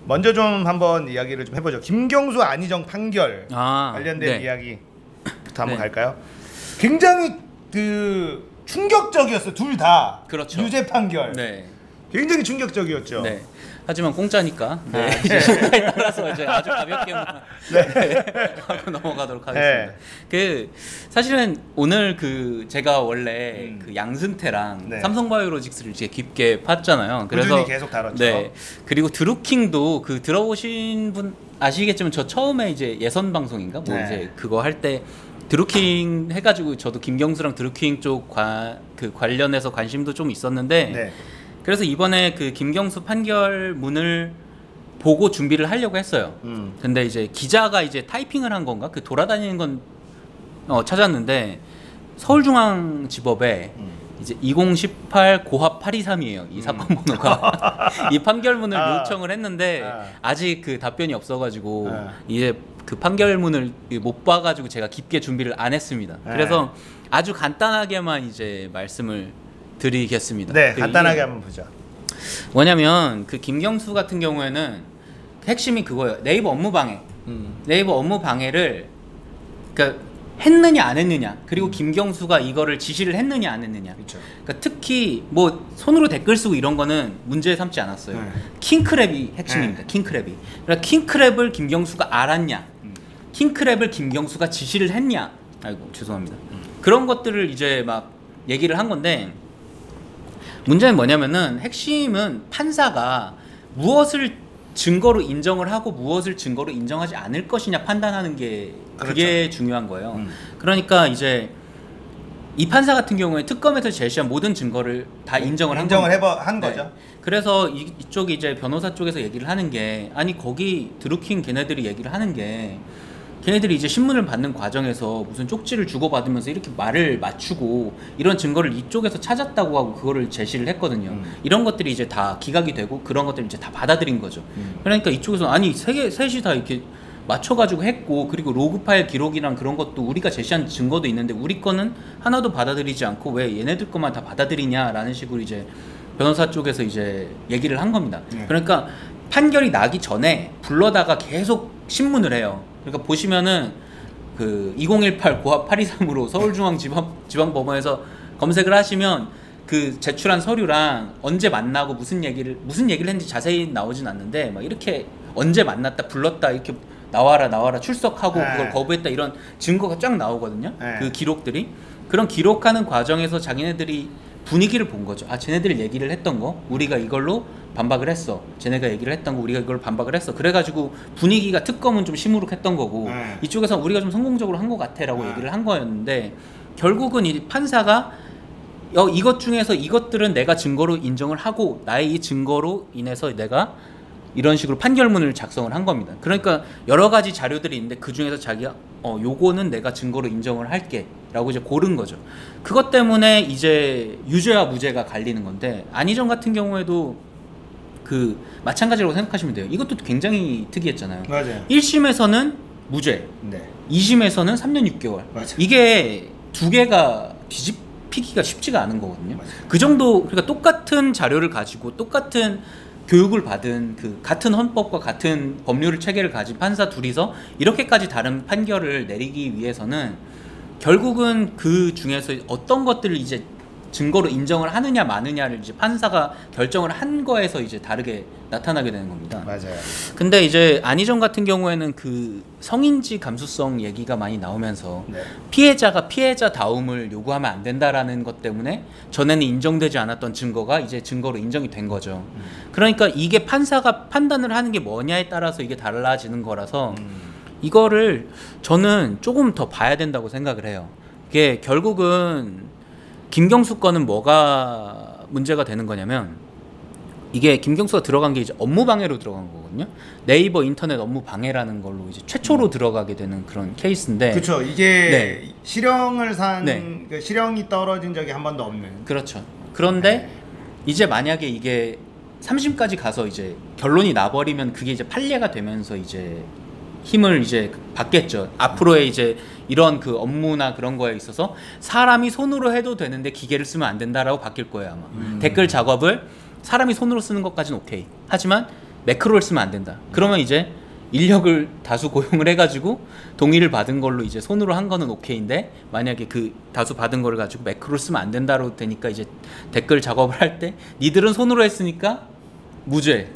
먼저 좀 한번 이야기를 좀 해보죠. 김경수 안희정 판결 관련된 네. 이야기부터 한번 네. 갈까요? 굉장히 그 충격적이었어요. 둘 다. 그렇죠. 유죄 판결. 네. 굉장히 충격적이었죠. 네. 하지만 공짜니까 네. 네. 시간에 따라서 이제 아주 가볍게만 하고 넘어가도록 하겠습니다. 그 사실은 오늘 그 제가 원래 그 양승태랑 삼성바이오로직스를 이제 깊게 팠잖아요. 그래서 꾸준히 계속 다뤘죠. 네. 그리고 드루킹도 그 들어보신 분 아시겠지만 저 처음에 이제 예선 방송인가 뭐 이제 그거 할 때 드루킹 해가지고 저도 김경수랑 드루킹 쪽 그 관련해서 관심도 좀 있었는데. 그래서 이번에 그 김경수 판결문을 보고 준비를 하려고 했어요. 근데 이제 기자가 이제 타이핑을 한 건가? 그 돌아다니는 건 찾았는데 서울중앙지법에 이제 2018 고합 823이에요. 이 사건 번호가. 이 판결문을 요청을 했는데 아직 그 답변이 없어가지고 이제 그 판결문을 못 봐가지고 제가 깊게 준비를 안 했습니다. 그래서 아주 간단하게만 이제 말씀을 드리겠습니다. 네, 간단하게 한번 보죠. 뭐냐면 그 김경수 같은 경우에는 핵심이 그거예요. 네이버 업무 방해. 네이버 업무 방해를 그러니까 했느냐 안 했느냐. 그리고 김경수가 이거를 지시를 했느냐 안 했느냐. 그렇죠. 그러니까 특히 뭐 손으로 댓글 쓰고 이런 거는 문제 삼지 않았어요. 킹크랩이 핵심입니다. 킹크랩이. 그러니까 킹크랩을 김경수가 알았냐. 킹크랩을 김경수가 지시를 했냐. 아이고 죄송합니다. 그런 것들을 이제 막 얘기를 한 건데 문제는 뭐냐면은 핵심은 판사가 무엇을 증거로 인정을 하고 무엇을 증거로 인정하지 않을 것이냐 판단하는 게 그게 중요한 거예요. 그러니까 이제 이 판사 같은 경우에 특검에서 제시한 모든 증거를 다 인정을 한 거죠. 네. 그래서 이쪽이 이제 변호사 쪽에서 얘기를 하는 게 아니 거기 드루킹 걔네들이 얘기를 하는 게 걔네들이 이제 신문을 받는 과정에서 무슨 쪽지를 주고받으면서 이렇게 말을 맞추고 이런 증거를 이쪽에서 찾았다고 하고 그거를 제시를 했거든요. 이런 것들이 이제 다 기각이 되고 그런 것들을 이제 다 받아들인 거죠. 그러니까 이쪽에서 아니 셋이 다 이렇게 맞춰가지고 했고 그리고 로그 파일 기록이랑 그런 것도 우리가 제시한 증거도 있는데 우리 거는 하나도 받아들이지 않고 왜 얘네들 것만 다 받아들이냐라는 식으로 이제 변호사 쪽에서 이제 얘기를 한 겁니다. 그러니까 판결이 나기 전에 불러다가 계속 신문을 해요. 그러니까 보시면은 그 2018 고합 823으로 서울중앙지방법원에서 검색을 하시면 그 제출한 서류랑 언제 만나고 무슨 얘기를 했는지 자세히 나오진 않는데 막 이렇게 언제 만났다 불렀다 이렇게 나와라 출석하고 그걸 거부했다 이런 증거가 쫙 나오거든요. 그 기록들이 그런 기록하는 과정에서 자기네들이 분위기를 본 거죠. 아 쟤네들이 얘기를 했던 거 우리가 이걸로 반박을 했어. 쟤네가 얘기를 했던 거 우리가 이걸 반박을 했어. 그래가지고 분위기가 특검은 좀 시무룩했던 거고 이쪽에서 우리가 좀 성공적으로 한 것 같아 라고 얘기를 한 거였는데 결국은 이 판사가 이것 중에서 이것들은 내가 증거로 인정을 하고 나의 이 증거로 인해서 내가 이런 식으로 판결문을 작성을 한 겁니다. 그러니까 여러 가지 자료들이 있는데 그 중에서 자기가 요거는 내가 증거로 인정을 할게 라고 이제 고른 거죠. 그것 때문에 이제 유죄와 무죄가 갈리는 건데 안희정 같은 경우에도 그 마찬가지라고 생각하시면 돼요. 이것도 굉장히 특이했잖아요. 맞아요. 1심에서는 무죄, 2심에서는 3년 6개월. 맞아요. 이게 두 개가 뒤집히기가 쉽지가 않은 거거든요. 맞아요. 그 정도 그러니까 똑같은 자료를 가지고 똑같은 교육을 받은 그 같은 헌법과 같은 법률 체계를 가진 판사 둘이서 이렇게까지 다른 판결을 내리기 위해서는 결국은 그 중에서 어떤 것들을 이제 증거로 인정을 하느냐 마느냐를 이제 판사가 결정을 한 거에서 이제 다르게 나타나게 되는 겁니다. 맞아요. 근데 이제 안희정 같은 경우에는 그 성인지 감수성 얘기가 많이 나오면서 피해자가 피해자다움을 요구하면 안 된다라는 것 때문에 전에는 인정되지 않았던 증거가 이제 증거로 인정이 된 거죠. 그러니까 이게 판사가 판단을 하는 게 뭐냐에 따라서 이게 달라지는 거라서 이거를 저는 조금 더 봐야 된다고 생각을 해요. 이게 결국은 김경수 건은 뭐가 문제가 되는 거냐면 이게 김경수가 들어간 게 이제 업무 방해로 들어간 거거든요. 네이버 인터넷 업무 방해라는 걸로 이제 최초로 들어가게 되는 그런 케이스인데. 그렇죠. 이게 실형을 그 실형이 떨어진 적이 한 번도 없는. 그렇죠. 그런데 이제 만약에 이게 3심까지 가서 이제 결론이 나버리면 그게 이제 판례가 되면서 이제 힘을 이제 받겠죠. 앞으로의 이제 이런 그 업무나 그런 거에 있어서 사람이 손으로 해도 되는데 기계를 쓰면 안 된다라고 바뀔 거예요 아마. 댓글 작업을 사람이 손으로 쓰는 것까지는 오케이. 하지만 매크로를 쓰면 안 된다. 그러면 이제 인력을 다수 고용을 해가지고 동의를 받은 걸로 이제 손으로 한 거는 오케이인데 만약에 그 다수 받은 거를 가지고 매크로를 쓰면 안 된다로 되니까 이제 댓글 작업을 할 때 니들은 손으로 했으니까 무죄,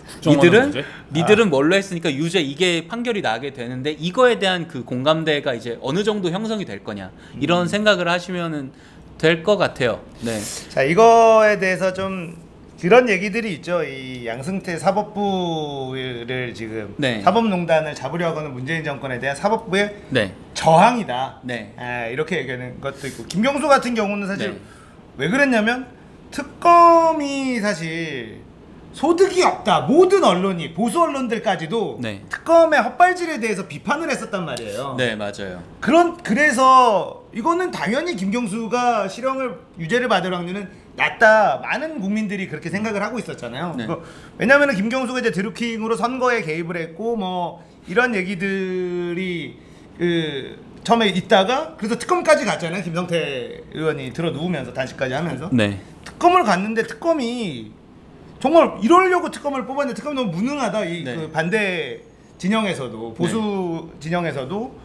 니들은 뭘로 했으니까 유죄, 이게 판결이 나게 되는데 이거에 대한 그 공감대가 이제 어느 정도 형성이 될 거냐 이런 생각을 하시면은 될 것 같아요. 네. 자, 이거에 대해서 좀 그런 얘기들이 있죠. 이 양승태 사법부를 지금 네. 사법농단을 잡으려고 하는 문재인 정권에 대한 사법부의 네. 저항이다. 네. 이렇게 얘기하는 것도 있고, 김경수 같은 경우는 사실 네. 왜 그랬냐면 특검이 사실 소득이 없다. 모든 언론이 보수 언론들까지도 네. 특검의 헛발질에 대해서 비판을 했었단 말이에요. 네, 맞아요. 그래서 이거는 당연히 김경수가 실형을 유죄를 받을 확률은 낮다. 많은 국민들이 그렇게 생각을 하고 있었잖아요. 네. 왜냐하면 김경수가 이제 드루킹으로 선거에 개입을 했고 뭐 이런 얘기들이 처음에 있다가 그래서 특검까지 갔잖아요. 김성태 의원이 들어 누우면서 단식까지 하면서 네. 특검을 갔는데 특검이 정말 이러려고 특검을 뽑았는데 특검이 너무 무능하다. 이 네. 그 반대 진영에서도 보수 진영에서도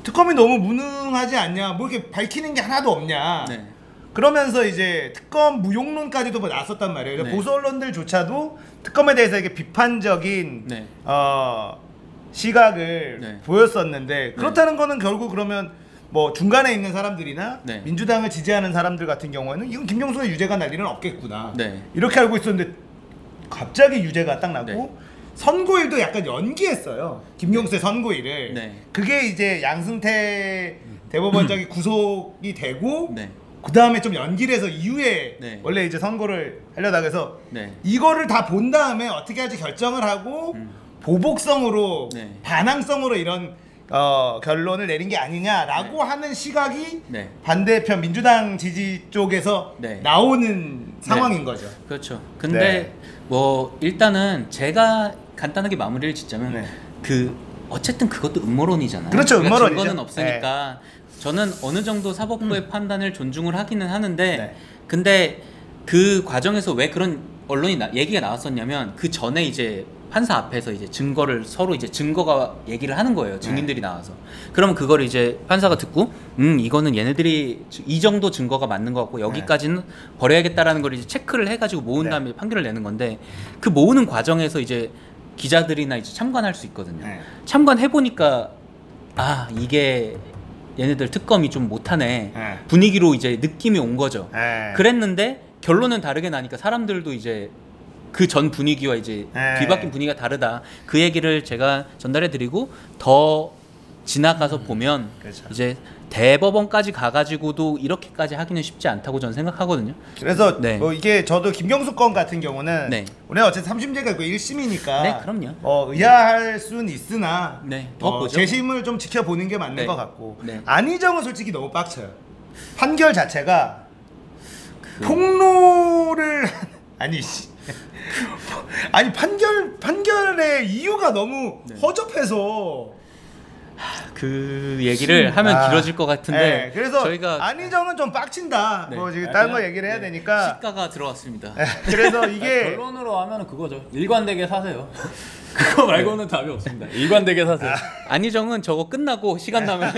특검이 너무 무능하지 않냐, 뭐 이렇게 밝히는 게 하나도 없냐. 네. 그러면서 이제 특검 무용론까지도 뭐 나섰단 말이에요. 네. 보수 언론들조차도 특검에 대해서 이게 비판적인 네. 시각을 네. 보였었는데 그렇다는 거는 결국 그러면 뭐 중간에 있는 사람들이나 네. 민주당을 지지하는 사람들 같은 경우에는 이건 김경수가 유죄가 날 일은 없겠구나. 네. 이렇게 알고 있었는데 갑자기 유죄가 딱 나고 네. 선고일도 약간 연기했어요. 김경수의 선고일을. 네. 그게 이제 양승태 대법원장이 구속이 되고 네. 그 다음에 좀 연기를 해서 이후에 네. 원래 이제 선고를 하려다 그래서 네. 이거를 다 본 다음에 어떻게 할지 결정을 하고 보복성으로 네. 반항성으로 이런 결론을 내린 게 아니냐라고 네. 하는 시각이 네. 반대편 민주당 지지 쪽에서 네. 나오는 상황인 거죠. 그렇죠. 근데 네. 뭐 일단은 제가 간단하게 마무리를 짓자면 네. 그 어쨌든 그것도 음모론이잖아요. 그렇죠, 그러니까 음모론이죠. 증거는 없으니까 저는 어느 정도 사법부의 판단을 존중을 하기는 하는데 네. 근데 그 과정에서 왜 그런 언론이 얘기가 나왔었냐면 그 전에 이제 판사 앞에서 이제 증거를 서로 이제 증거가 얘기를 하는 거예요. 증인들이 나와서. 그러면 그걸 이제 판사가 듣고 이거는 얘네들이 이 정도 증거가 맞는 것 같고 여기까지는 버려야겠다라는 걸 이제 체크를 해가지고 모은 다음에 판결을 내는 건데 그 모으는 과정에서 이제 기자들이나 이제 참관할 수 있거든요. 네. 참관해 보니까 아 이게 얘네들 특검이 좀 못하네 네. 분위기로 이제 느낌이 온 거죠. 네. 그랬는데 결론은 다르게 나니까 사람들도 이제 그 전 분위기와 이제 네. 뒤바뀐 분위기가 다르다. 그 얘기를 제가 전달해 드리고 더 지나가서 보면 그렇죠. 이제 대법원까지 가가지고도 이렇게까지 하기는 쉽지 않다고 저는 생각하거든요. 그래서 네. 뭐 이게 저도 김경수 건 같은 경우는 네. 우리가 어쨌든 3심제가 있고 1심이니까 네, 그럼요. 의아할 수는 있으나 네, 더 보죠. 재심을 좀 지켜보는 게 맞는 네. 것 같고 네. 안희정은 솔직히 너무 빡쳐요. 판결 자체가 폭로를 아니 씨. 아니 판결의 이유가 너무 네. 허접해서 그 얘기를 하면 길어질 것 같은데 네, 그래서 저희가 안희정은 좀 빡친다. 네. 뭐 지금 다른 거 얘기를 해야 되니까 시가가 들어왔습니다. 그래서 이게 결론으로 하면 그거죠. 일관되게 사세요. 그거 말고는 답이 없습니다. 일관되게 사세요. 안희정은 저거 끝나고 시간 나면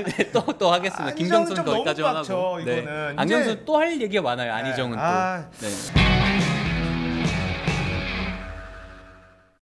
또 하겠습니다. 안희정은 김경수는 좀 너무 거기까지만 빡쳐, 하고. 이거는. 안경수 이제- 또 할 얘기가 많아요. 안희정은 아. 또. 네.